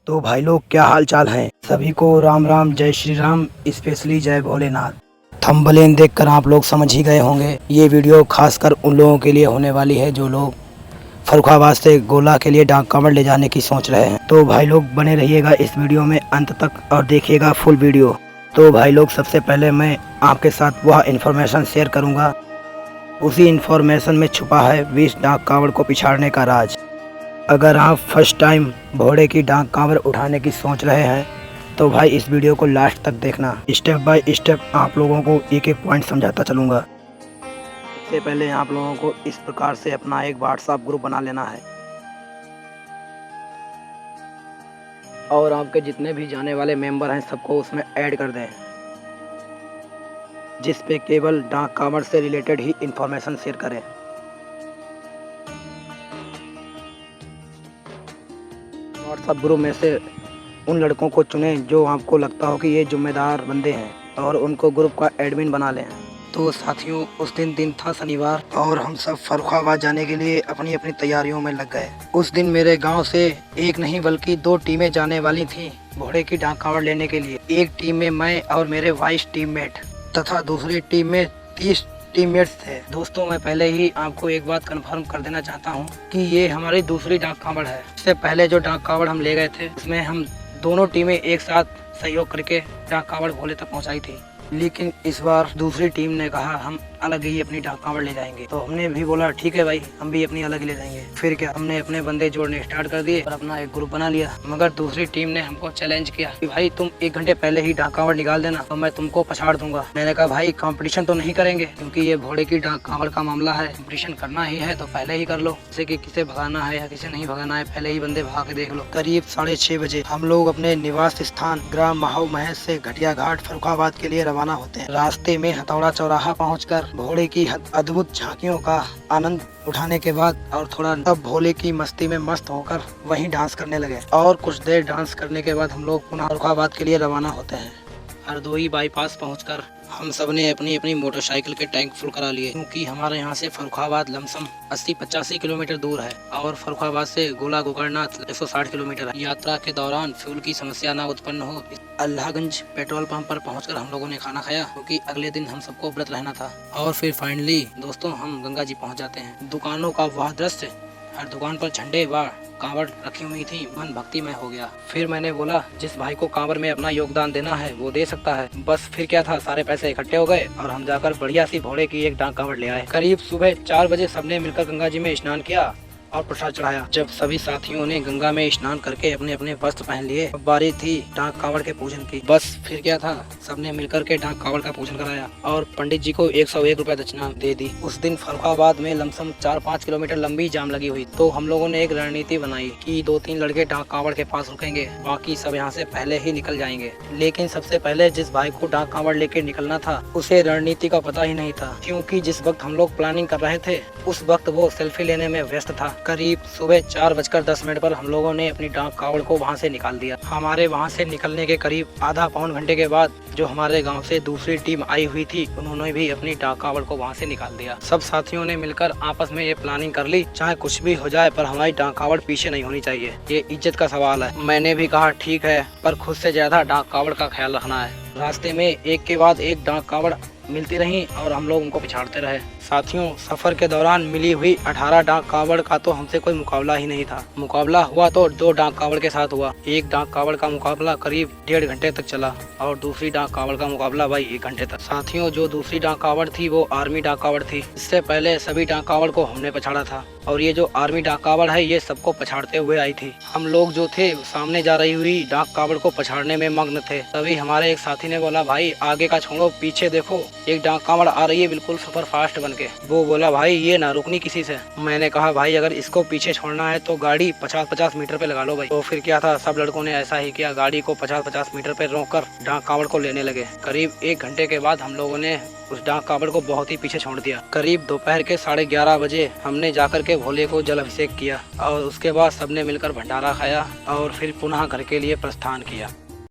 तो भाई लोग क्या हाल चाल है। सभी को राम राम, जय श्री राम, स्पेशली जय भोलेनाथ। थंबनेल देखकर आप लोग समझ ही गए होंगे, ये वीडियो खासकर उन लोगों के लिए होने वाली है जो लोग फर्रुखाबाद से गोला के लिए डाक कांवड़ ले जाने की सोच रहे हैं। तो भाई लोग बने रहिएगा इस वीडियो में अंत तक और देखिएगा फुल वीडियो। तो भाई लोग सबसे पहले मैं आपके साथ वह इन्फॉर्मेशन शेयर करूंगा, उसी इन्फॉर्मेशन में छुपा है 20 डाक कांवड़ को पिछाड़ने का राज। अगर आप फर्स्ट टाइम घोड़े की डाक कांवड़ उठाने की सोच रहे हैं तो भाई इस वीडियो को लास्ट तक देखना। स्टेप बाय स्टेप आप लोगों को एक एक पॉइंट समझाता चलूँगा। सबसे पहले आप लोगों को इस प्रकार से अपना एक व्हाट्सएप ग्रुप बना लेना है और आपके जितने भी जाने वाले मेंबर हैं सबको उसमें ऐड कर दें, जिस पे केवल डाक कांवड़ से रिलेटेड ही इंफॉर्मेशन शेयर करें। व्हाट्सएप ग्रुप में से उन लड़कों को चुनें जो आपको लगता हो कि ये जिम्मेदार बंदे हैं और उनको ग्रुप का एडमिन बना लें। तो साथियों, उस दिन था शनिवार और हम सब फर्रुखाबाद जाने के लिए अपनी अपनी तैयारियों में लग गए। उस दिन मेरे गांव से एक नहीं बल्कि 2 टीमें जाने वाली थीं घोड़े की डाक कांवड़ लेने के लिए। एक टीम में मैं और मेरे 22 टीममेट तथा दूसरी टीम में 30 टीममेट्स थे। दोस्तों, मैं पहले ही आपको एक बात कंफर्म कर देना चाहता हूं कि ये हमारी दूसरी डाक कांवड़ है। इससे पहले जो डाक कांवड़ हम ले गए थे उसमें हम दोनों टीमें एक साथ सहयोग करके डाक कांवड़ भोले तक पहुंचाई थी, लेकिन इस बार दूसरी टीम ने कहा हम अलग ही अपनी डाक कांवड़ ले जाएंगे। तो हमने भी बोला ठीक है भाई, हम भी अपनी अलग ले जाएंगे। फिर क्या, हमने अपने बंदे जोड़ने स्टार्ट कर दिए और अपना एक ग्रुप बना लिया। मगर दूसरी टीम ने हमको चैलेंज किया कि भाई तुम 1 घंटे पहले ही डाक कांवड़ निकाल देना तो मैं तुमको पछाड़ दूंगा। मैंने कहा भाई कंपटीशन तो नहीं करेंगे, क्योंकि ये घोड़े की डाक कांवड़ का मामला है, कंपटीशन करना ही है तो पहले ही कर लो। जैसे कि किसे भगाना है या किसे नहीं भगाना है, पहले ही बंदे भगा के देख लो। करीब 6:30 बजे हम लोग अपने निवास स्थान ग्राम महाव महज से घटिया घाट फर्रुखाबाद के लिए रवाना होते हैं। रास्ते में हथौड़ा चौराहा पहुंचकर घोड़े की अद्भुत झांकियों का आनंद उठाने के बाद और थोड़ा अब भोले की मस्ती में मस्त होकर वहीं डांस करने लगे और कुछ देर डांस करने के बाद हम लोग पुनः फर्रुखाबाद के लिए रवाना होते हैं। हरदोई बाईपास पहुंचकर हम सब ने अपनी अपनी मोटरसाइकिल के टैंक फुल करा लिए, क्योंकि हमारे यहाँ से फर्रुखाबाद लमसम 80-85 किलोमीटर दूर है और फर्रुखाबाद से गोला गोकर्णनाथ 160 किलोमीटर है। यात्रा के दौरान फ्यूल की समस्या न उत्पन्न हो, अल्लाहगंज पेट्रोल पंप पर पहुंचकर हम लोगों ने खाना खाया, क्योंकि अगले दिन हम सबको व्रत रहना था। और फिर फाइनली दोस्तों हम गंगा जी पहुँच जाते हैं। दुकानों का वह दृश्य, हर दुकान पर झंडे व कांवड़ रखी हुई थी, मन भक्तिमय हो गया। फिर मैंने बोला जिस भाई को कांवड़ में अपना योगदान देना है वो दे सकता है। बस फिर क्या था, सारे पैसे इकट्ठे हो गए और हम जाकर बढ़िया सी घोड़े की एक डाक कांवड़ ले आए। करीब सुबह 4 बजे सबने मिलकर गंगा जी में स्नान किया और प्रसाद चढ़ाया। जब सभी साथियों ने गंगा में स्नान करके अपने अपने वस्त्र पहन लिए, अब बारी थी डाक कांवड़ के पूजन की। बस फिर क्या था, सबने मिलकर के डाक कांवड़ का पूजन कराया और पंडित जी को 101 रुपए दक्षिणा दे दी। उस दिन फर्रुखाबाद में लमसम 4-5 किलोमीटर लंबी जाम लगी हुई। तो हम लोगों ने एक रणनीति बनाई कि 2-3 लड़के डाक कांवड़ के पास रुकेंगे, बाकी सब यहाँ से पहले ही निकल जाएंगे। लेकिन सबसे पहले जिस भाई को डाक कांवड़ लेके निकलना था उसे रणनीति का पता ही नहीं था, क्योंकि जिस वक्त हम लोग प्लानिंग कर रहे थे उस वक्त वो सेल्फी लेने में व्यस्त था। करीब सुबह 4:10 पर हम लोगों ने अपनी डाक कांवड़ को वहां से निकाल दिया। हमारे वहां से निकलने के करीब आधा पौन घंटे के बाद जो हमारे गांव से दूसरी टीम आई हुई थी उन्होंने भी अपनी डाक कांवड़ को वहां से निकाल दिया। सब साथियों ने मिलकर आपस में ये प्लानिंग कर ली, चाहे कुछ भी हो जाए पर हमारी डाक कांवड़ पीछे नहीं होनी चाहिए, ये इज्जत का सवाल है। मैंने भी कहा ठीक है, पर खुद से ज्यादा डाक कांवड़ का ख्याल रखना है। रास्ते में एक के बाद एक डाक कांवड़ मिलती रही और हम लोग उनको पिछाड़ते रहे। साथियों, सफर के दौरान मिली हुई 18 डाक कांवड़ का तो हमसे कोई मुकाबला ही नहीं था। मुकाबला हुआ तो 2 डाक कांवड़ के साथ हुआ। एक डाक कांवड़ का मुकाबला करीब 1.5 घंटे तक चला और दूसरी डाक कांवड़ का मुकाबला भाई 1 घंटे तक। साथियों, जो दूसरी डाक कांवड़ थी वो आर्मी डाक कांवड़ थी। इससे पहले सभी डाक कांवड़ को हमने पछाड़ा था और ये जो आर्मी डाक कांवड़ है ये सबको पछाड़ते हुए आई थी। हम लोग जो थे सामने जा रही हुई डाक कांवड़ को पछाड़ने में मग्न थे। तभी हमारे एक साथी ने बोला भाई आगे का छोड़ो, पीछे देखो एक डाक कांवड़ आ रही है बिल्कुल सुपर फास्ट बन के। वो बोला भाई ये ना रुकनी किसी से। मैंने कहा भाई अगर इसको पीछे छोड़ना है तो गाड़ी 50-50 मीटर पे लगा लो भाई। तो फिर क्या था, सब लड़कों ने ऐसा ही किया, गाड़ी को 50-50 मीटर पे रोककर डाक कांवड़ को लेने लगे। करीब 1 घंटे के बाद हम लोगों ने उस डाक कांवड़ को बहुत ही पीछे छोड़ दिया। करीब दोपहर के 11:30 बजे हमने जाकर के भोले को जल अभिषेक किया और उसके बाद सबने मिलकर भंडारा खाया और फिर पुनः घर के लिए प्रस्थान किया।